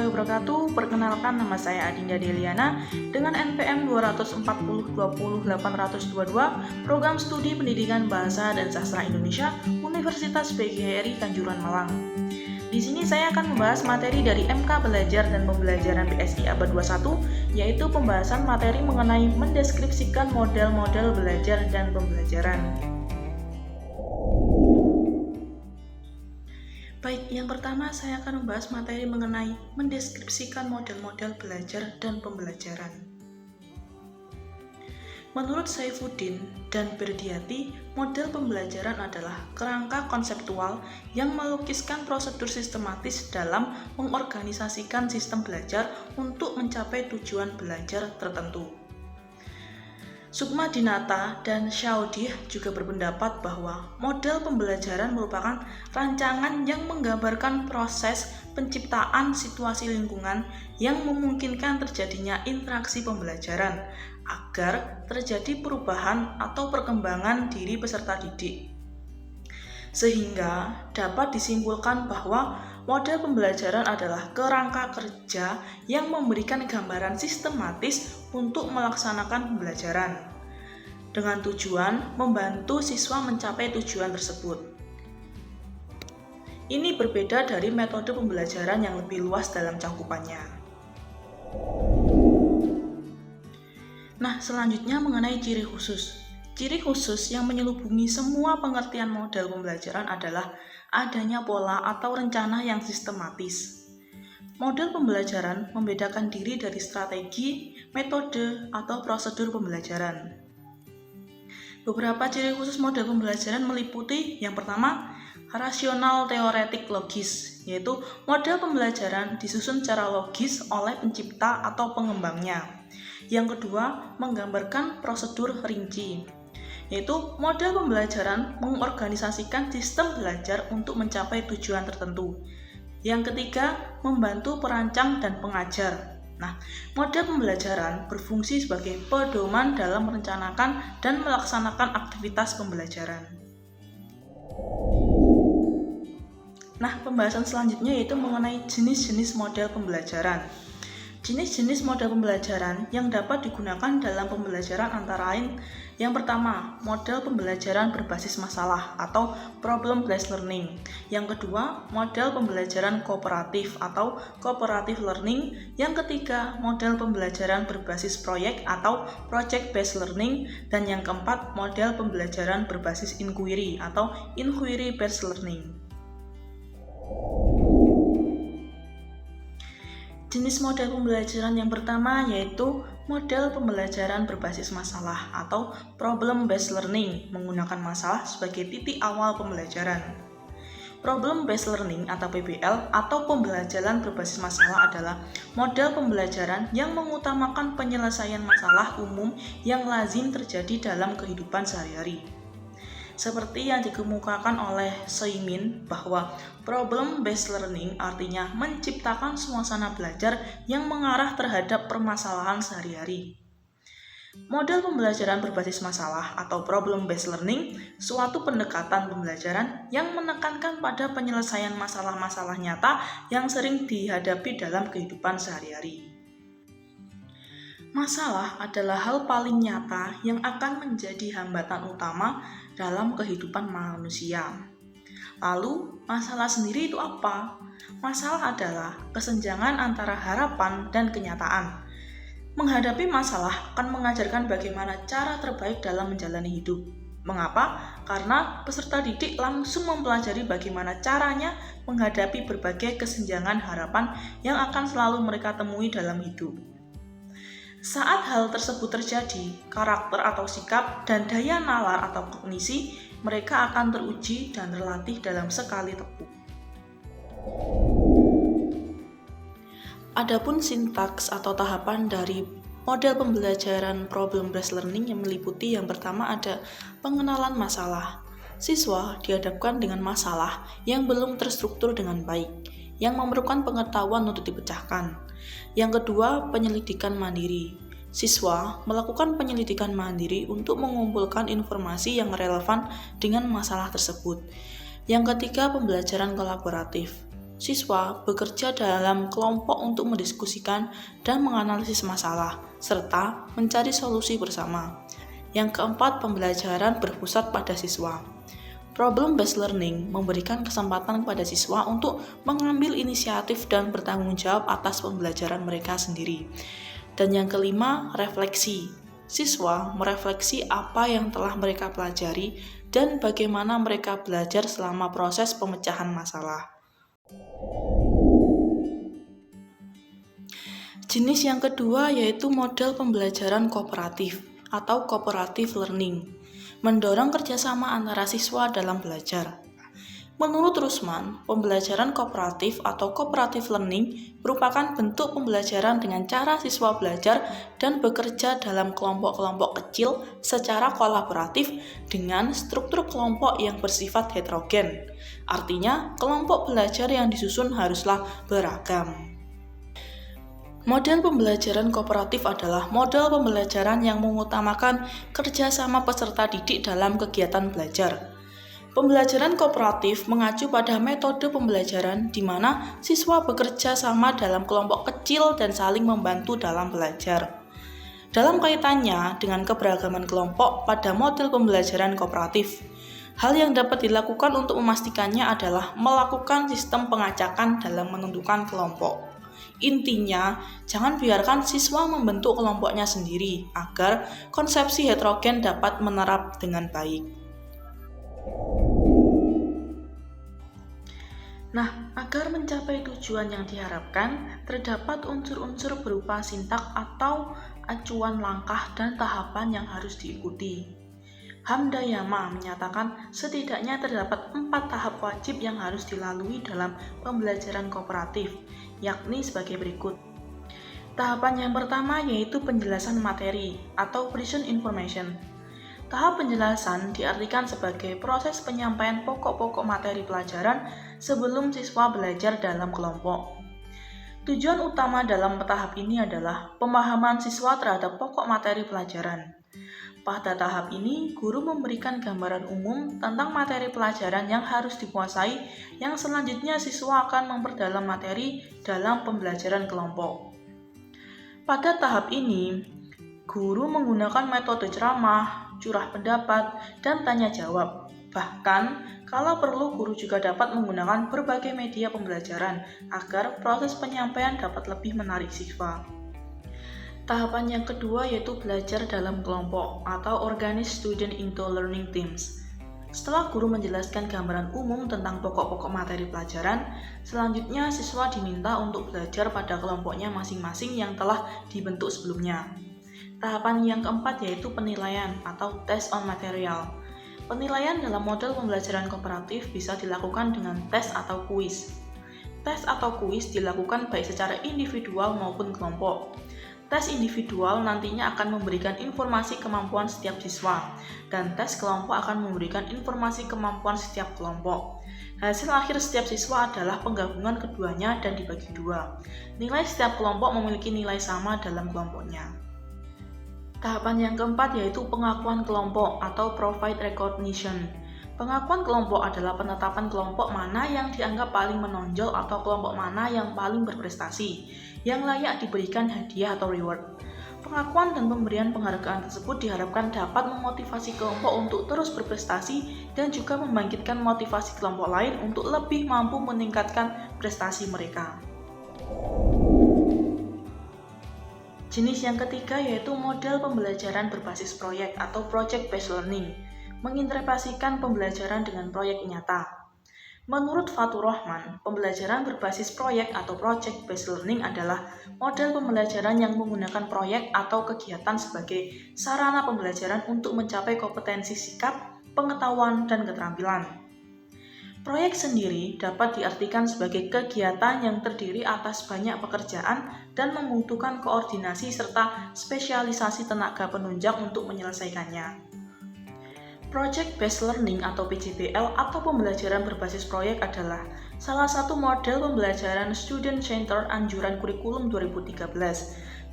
wabarakatuh. Perkenalkan, nama saya Adinda Deliana dengan NPM 240208822, Program Studi Pendidikan Bahasa dan Sastra Indonesia, Universitas PGRI Kanjuruhan Malang. Di sini saya akan membahas materi dari MK Belajar dan Pembelajaran PSI Abad 21, yaitu pembahasan materi mengenai mendeskripsikan model-model belajar dan pembelajaran. Baik, yang pertama saya akan membahas materi mengenai mendeskripsikan model-model belajar dan pembelajaran. Menurut Saifuddin dan Berdiati, model pembelajaran adalah kerangka konseptual yang melukiskan prosedur sistematis dalam mengorganisasikan sistem belajar untuk mencapai tujuan belajar tertentu. Sukma Dinata dan Syaudih juga berpendapat bahwa model pembelajaran merupakan rancangan yang menggambarkan proses penciptaan situasi lingkungan yang memungkinkan terjadinya interaksi pembelajaran agar terjadi perubahan atau perkembangan diri peserta didik. Sehingga dapat disimpulkan bahwa model pembelajaran adalah kerangka kerja yang memberikan gambaran sistematis untuk melaksanakan pembelajaran dengan tujuan membantu siswa mencapai tujuan tersebut. Ini berbeda dari metode pembelajaran yang lebih luas dalam cakupannya. Nah, selanjutnya mengenai ciri khusus. Ciri khusus yang menyelubungi semua pengertian model pembelajaran adalah adanya pola atau rencana yang sistematis. Model pembelajaran membedakan diri dari strategi, metode, atau prosedur pembelajaran. Beberapa ciri khusus model pembelajaran meliputi yang pertama, rasional teoretik logis, yaitu model pembelajaran disusun secara logis oleh pencipta atau pengembangnya. Yang kedua, menggambarkan prosedur rinci, yaitu model pembelajaran mengorganisasikan sistem belajar untuk mencapai tujuan tertentu. Yang ketiga, membantu perancang dan pengajar. Nah, model pembelajaran berfungsi sebagai pedoman dalam merencanakan dan melaksanakan aktivitas pembelajaran. Nah, pembahasan selanjutnya yaitu mengenai jenis-jenis model pembelajaran. Jenis-jenis model pembelajaran yang dapat digunakan dalam pembelajaran antara lain: yang pertama, model pembelajaran berbasis masalah atau problem-based learning. Yang kedua, model pembelajaran kooperatif atau cooperative learning. Yang ketiga, model pembelajaran berbasis proyek atau project-based learning. Dan yang keempat, model pembelajaran berbasis inquiry atau inquiry-based learning. Jenis model pembelajaran yang pertama yaitu model pembelajaran berbasis masalah atau problem-based learning, menggunakan masalah sebagai titik awal pembelajaran. Problem-based learning atau PBL atau pembelajaran berbasis masalah adalah model pembelajaran yang mengutamakan penyelesaian masalah umum yang lazim terjadi dalam kehidupan sehari-hari. Seperti yang dikemukakan oleh Seimin bahwa problem-based learning artinya menciptakan suasana belajar yang mengarah terhadap permasalahan sehari-hari. Model pembelajaran berbasis masalah atau problem-based learning suatu pendekatan pembelajaran yang menekankan pada penyelesaian masalah-masalah nyata yang sering dihadapi dalam kehidupan sehari-hari. Masalah adalah hal paling nyata yang akan menjadi hambatan utama dalam kehidupan manusia. Lalu, masalah sendiri itu apa? Masalah adalah kesenjangan antara harapan dan kenyataan. Menghadapi masalah akan mengajarkan bagaimana cara terbaik dalam menjalani hidup. Mengapa? Karena peserta didik langsung mempelajari bagaimana caranya menghadapi berbagai kesenjangan harapan yang akan selalu mereka temui dalam hidup. Saat hal tersebut terjadi, karakter atau sikap dan daya nalar atau kognisi mereka akan teruji dan terlatih dalam sekali tempuh. Adapun sintaks atau tahapan dari model pembelajaran problem-based learning yang meliputi yang pertama ada pengenalan masalah. Siswa dihadapkan dengan masalah yang belum terstruktur dengan baik, yang memerlukan pengetahuan untuk dipecahkan. Yang kedua, penyelidikan mandiri. Siswa melakukan penyelidikan mandiri untuk mengumpulkan informasi yang relevan dengan masalah tersebut. Yang ketiga, pembelajaran kolaboratif. Siswa bekerja dalam kelompok untuk mendiskusikan dan menganalisis masalah, serta mencari solusi bersama. Yang keempat, pembelajaran berpusat pada siswa. Problem-based learning memberikan kesempatan kepada siswa untuk mengambil inisiatif dan bertanggung jawab atas pembelajaran mereka sendiri. Dan yang kelima, refleksi. Siswa merefleksi apa yang telah mereka pelajari dan bagaimana mereka belajar selama proses pemecahan masalah. Jenis yang kedua yaitu model pembelajaran kooperatif atau cooperative learning, mendorong kerjasama antara siswa dalam belajar. Menurut Rusman, pembelajaran kooperatif atau cooperative learning merupakan bentuk pembelajaran dengan cara siswa belajar dan bekerja dalam kelompok-kelompok kecil secara kolaboratif dengan struktur kelompok yang bersifat heterogen. Artinya, kelompok belajar yang disusun haruslah beragam. Model pembelajaran kooperatif adalah model pembelajaran yang mengutamakan kerjasama peserta didik dalam kegiatan belajar. Pembelajaran kooperatif mengacu pada metode pembelajaran di mana siswa bekerja sama dalam kelompok kecil dan saling membantu dalam belajar. Dalam kaitannya dengan keberagaman kelompok pada model pembelajaran kooperatif, hal yang dapat dilakukan untuk memastikannya adalah melakukan sistem pengacakan dalam menentukan kelompok. Intinya, jangan biarkan siswa membentuk kelompoknya sendiri agar konsepsi heterogen dapat menerap dengan baik. Nah, agar mencapai tujuan yang diharapkan, terdapat unsur-unsur berupa sintak atau acuan langkah dan tahapan yang harus diikuti. Hamdayama menyatakan setidaknya terdapat 4 tahap wajib yang harus dilalui dalam pembelajaran kooperatif, yakni sebagai berikut. Tahapan yang pertama yaitu penjelasan materi atau present information. Tahap penjelasan diartikan sebagai proses penyampaian pokok-pokok materi pelajaran sebelum siswa belajar dalam kelompok. Tujuan utama dalam tahap ini adalah pemahaman siswa terhadap pokok materi pelajaran. Pada tahap ini, guru memberikan gambaran umum tentang materi pelajaran yang harus dikuasai, yang selanjutnya siswa akan memperdalam materi dalam pembelajaran kelompok. Pada tahap ini, guru menggunakan metode ceramah, curah pendapat, dan tanya jawab. Bahkan, kalau perlu guru juga dapat menggunakan berbagai media pembelajaran agar proses penyampaian dapat lebih menarik siswa. Tahapan yang kedua yaitu belajar dalam kelompok atau organize student into learning teams. Setelah guru menjelaskan gambaran umum tentang pokok-pokok materi pelajaran, selanjutnya siswa diminta untuk belajar pada kelompoknya masing-masing yang telah dibentuk sebelumnya. Tahapan yang keempat yaitu penilaian atau test on material. Penilaian dalam model pembelajaran kooperatif bisa dilakukan dengan tes atau kuis. Tes atau kuis dilakukan baik secara individual maupun kelompok. Tes individual nantinya akan memberikan informasi kemampuan setiap siswa, dan tes kelompok akan memberikan informasi kemampuan setiap kelompok. Hasil akhir setiap siswa adalah penggabungan keduanya dan dibagi dua. Nilai setiap kelompok memiliki nilai sama dalam kelompoknya. Tahapan yang keempat yaitu pengakuan kelompok atau profile recognition. Pengakuan kelompok adalah penetapan kelompok mana yang dianggap paling menonjol atau kelompok mana yang paling berprestasi, yang layak diberikan hadiah atau reward. Pengakuan dan pemberian penghargaan tersebut diharapkan dapat memotivasi kelompok untuk terus berprestasi dan juga membangkitkan motivasi kelompok lain untuk lebih mampu meningkatkan prestasi mereka. Jenis yang ketiga yaitu model pembelajaran berbasis proyek atau project-based learning, menginterpretasikan pembelajaran dengan proyek nyata. Menurut Fatur Rahman, pembelajaran berbasis proyek atau project-based learning adalah model pembelajaran yang menggunakan proyek atau kegiatan sebagai sarana pembelajaran untuk mencapai kompetensi sikap, pengetahuan, dan keterampilan. Proyek sendiri dapat diartikan sebagai kegiatan yang terdiri atas banyak pekerjaan dan membutuhkan koordinasi serta spesialisasi tenaga penunjang untuk menyelesaikannya. Project-based learning atau PJBL atau pembelajaran berbasis proyek adalah salah satu model pembelajaran student-centered anjuran kurikulum 2013.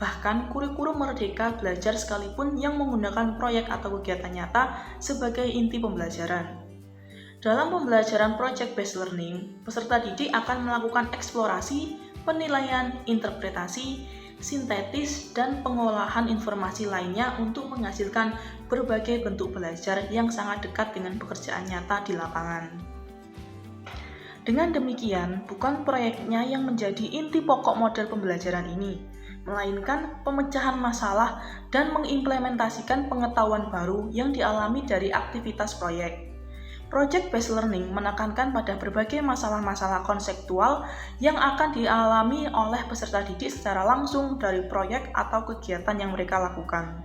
Bahkan kurikulum Merdeka Belajar sekalipun yang menggunakan proyek atau kegiatan nyata sebagai inti pembelajaran. Dalam pembelajaran project based learning, peserta didik akan melakukan eksplorasi, penilaian, interpretasi, sintetis, dan pengolahan informasi lainnya untuk menghasilkan berbagai bentuk belajar yang sangat dekat dengan pekerjaan nyata di lapangan. Dengan demikian, bukan proyeknya yang menjadi inti pokok model pembelajaran ini, melainkan pemecahan masalah dan mengimplementasikan pengetahuan baru yang dialami dari aktivitas proyek. Project-based learning menekankan pada berbagai masalah-masalah konseptual yang akan dialami oleh peserta didik secara langsung dari proyek atau kegiatan yang mereka lakukan.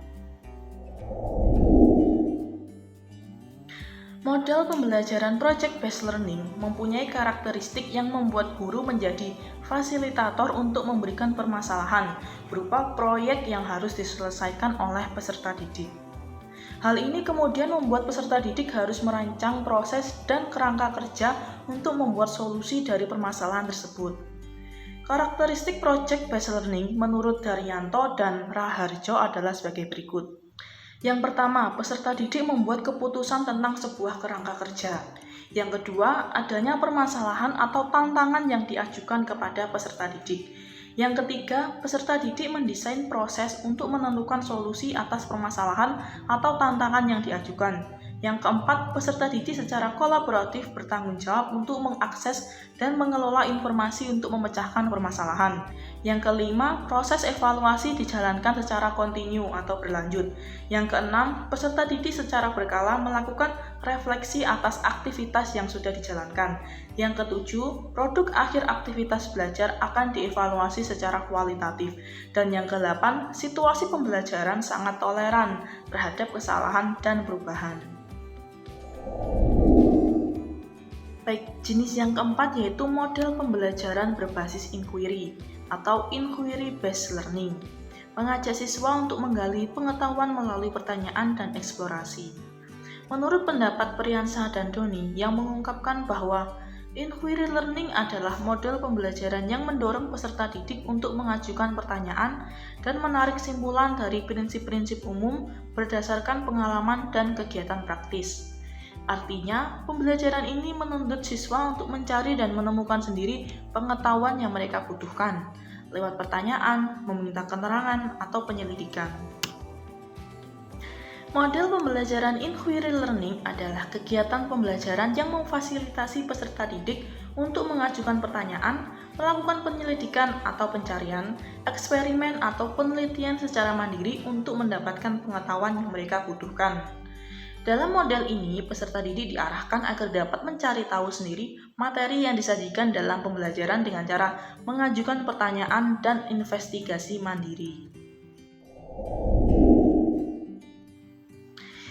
Model pembelajaran project-based learning mempunyai karakteristik yang membuat guru menjadi fasilitator untuk memberikan permasalahan berupa proyek yang harus diselesaikan oleh peserta didik. Hal ini kemudian membuat peserta didik harus merancang proses dan kerangka kerja untuk membuat solusi dari permasalahan tersebut. Karakteristik project-based learning menurut Daryanto dan Raharjo adalah sebagai berikut. Yang pertama, peserta didik membuat keputusan tentang sebuah kerangka kerja. Yang kedua, adanya permasalahan atau tantangan yang diajukan kepada peserta didik. Yang ketiga, peserta didik mendesain proses untuk menentukan solusi atas permasalahan atau tantangan yang diajukan. Yang keempat, peserta didik secara kolaboratif bertanggung jawab untuk mengakses dan mengelola informasi untuk memecahkan permasalahan. Yang kelima, proses evaluasi dijalankan secara kontinu atau berlanjut. Yang keenam, peserta didik secara berkala melakukan refleksi atas aktivitas yang sudah dijalankan. Yang ketujuh, produk akhir aktivitas belajar akan dievaluasi secara kualitatif. Dan yang kedelapan, situasi pembelajaran sangat toleran terhadap kesalahan dan perubahan. Baik, jenis yang keempat yaitu model pembelajaran berbasis inquiry atau inquiry based learning, mengajak siswa untuk menggali pengetahuan melalui pertanyaan dan eksplorasi. Menurut pendapat Priyansa dan Doni yang mengungkapkan bahwa inquiry learning adalah model pembelajaran yang mendorong peserta didik untuk mengajukan pertanyaan dan menarik kesimpulan dari prinsip-prinsip umum berdasarkan pengalaman dan kegiatan praktis. Artinya, pembelajaran ini menuntut siswa untuk mencari dan menemukan sendiri pengetahuan yang mereka butuhkan lewat pertanyaan, meminta keterangan, atau penyelidikan. Model pembelajaran inquiry learning adalah kegiatan pembelajaran yang memfasilitasi peserta didik untuk mengajukan pertanyaan, melakukan penyelidikan atau pencarian, eksperimen atau penelitian secara mandiri untuk mendapatkan pengetahuan yang mereka butuhkan. Dalam model ini, peserta didik diarahkan agar dapat mencari tahu sendiri materi yang disajikan dalam pembelajaran dengan cara mengajukan pertanyaan dan investigasi mandiri.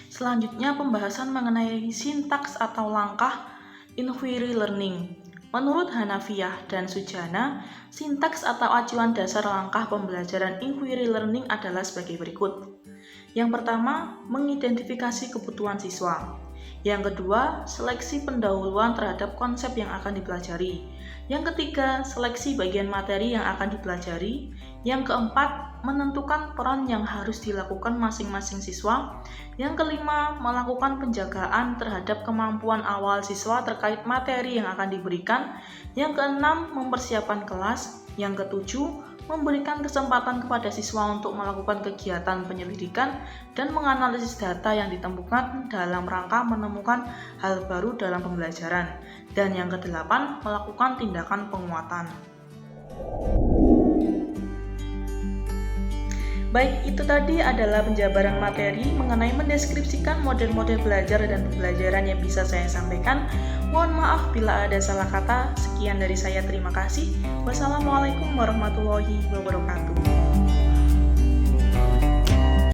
Selanjutnya, pembahasan mengenai sintaks atau langkah inquiry learning. Menurut Hanafiyah dan Sujana, sintaks atau acuan dasar langkah pembelajaran inquiry learning adalah sebagai berikut. Yang pertama, mengidentifikasi kebutuhan siswa. Yang kedua, seleksi pendahuluan terhadap konsep yang akan dipelajari. Yang ketiga, seleksi bagian materi yang akan dipelajari. Yang keempat, menentukan peran yang harus dilakukan masing-masing siswa. Yang kelima, melakukan penjagaan terhadap kemampuan awal siswa terkait materi yang akan diberikan. Yang keenam, mempersiapkan kelas. Yang ketujuh, memberikan kesempatan kepada siswa untuk melakukan kegiatan penyelidikan dan menganalisis data yang ditemukan dalam rangka menemukan hal baru dalam pembelajaran. Dan yang kedelapan, melakukan tindakan penguatan. Baik, itu tadi adalah penjabaran materi mengenai mendeskripsikan model-model belajar dan pembelajaran yang bisa saya sampaikan. Mohon maaf bila ada salah kata. Sekian dari saya, terima kasih. Wassalamualaikum warahmatullahi wabarakatuh.